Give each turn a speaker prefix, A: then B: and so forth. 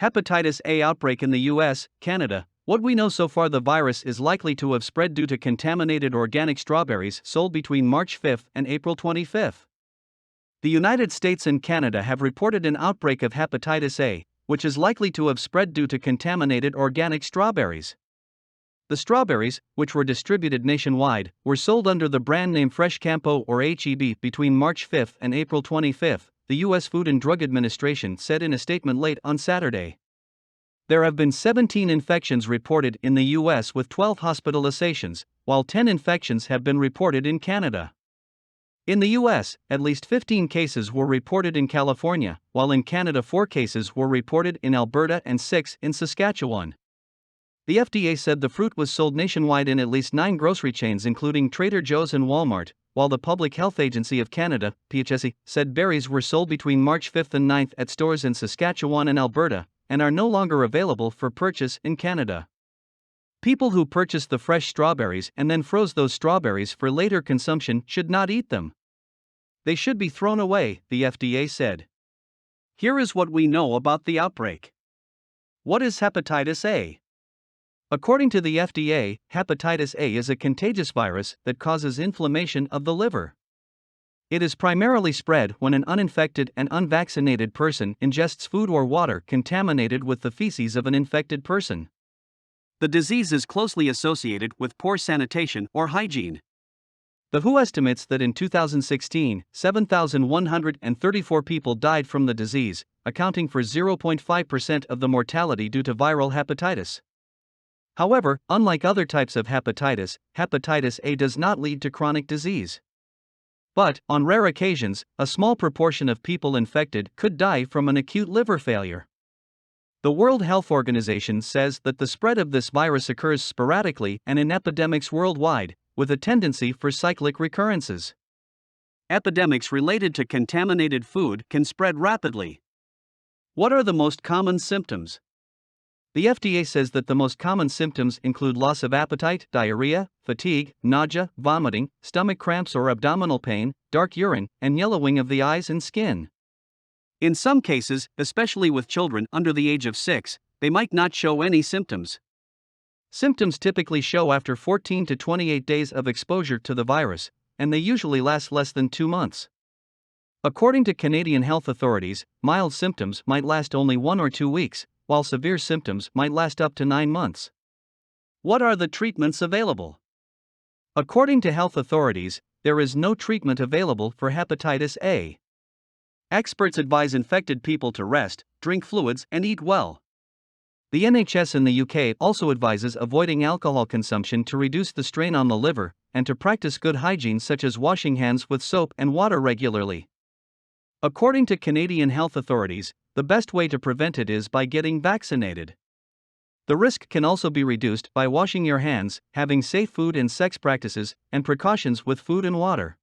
A: Hepatitis A outbreak in the US, Canada. What we know so far, the virus is likely to have spread due to contaminated organic strawberries sold between March 5 and April 25. The United States and Canada have reported an outbreak of hepatitis A, which is likely to have spread due to contaminated organic strawberries. The strawberries, which were distributed nationwide, were sold under the brand name FreshKampo or HEB between March 5 and April 25, the U.S. Food and Drug Administration said in a statement late on Saturday. There have been 17 infections reported in the U.S. with 12 hospitalizations, while 10 infections have been reported in Canada. In the U.S., at least 15 cases were reported in California, while in Canada 4 cases were reported in Alberta and 6 in Saskatchewan. The FDA said the fruit was sold nationwide in at least 9 grocery chains including Trader Joe's and Walmart, while the Public Health Agency of Canada, PHAC, said berries were sold between March 5 and 9 at stores in Saskatchewan and Alberta, and are no longer available for purchase in Canada. People who purchased the fresh strawberries and then froze those strawberries for later consumption should not eat them. They should be thrown away, the FDA said. Here is what we know about the outbreak. What is hepatitis A? According to the FDA, hepatitis A is a contagious virus that causes inflammation of the liver. It is primarily spread when an uninfected and unvaccinated person ingests food or water contaminated with the feces of an infected person. The disease is closely associated with poor sanitation or hygiene. The WHO estimates that in 2016, 7,134 people died from the disease, accounting for 0.5% of the mortality due to viral hepatitis. However, unlike other types of hepatitis, hepatitis A does not lead to chronic disease. But, on rare occasions, a small proportion of people infected could die from an acute liver failure. The World Health Organization says that the spread of this virus occurs sporadically and in epidemics worldwide, with a tendency for cyclic recurrences. Epidemics related to contaminated food can spread rapidly. What are the most common symptoms? The FDA says that the most common symptoms include loss of appetite, diarrhea, fatigue, nausea, vomiting, stomach cramps or abdominal pain, dark urine, and yellowing of the eyes and skin. In some cases, especially with children under the age of 6, they might not show any symptoms. Symptoms typically show after 14 to 28 days of exposure to the virus, and they usually last less than 2 months. According to Canadian health authorities, mild symptoms might last only 1 or 2 weeks, while severe symptoms might last up to 9 months. What are the treatments available? According to health authorities, there is no treatment available for hepatitis A. Experts advise infected people to rest, drink fluids, and eat well. The NHS in the UK also advises avoiding alcohol consumption to reduce the strain on the liver, and to practice good hygiene such as washing hands with soap and water regularly. According to Canadian health authorities, the best way to prevent it is by getting vaccinated. The risk can also be reduced by washing your hands, having safe food and sex practices, and precautions with food and water.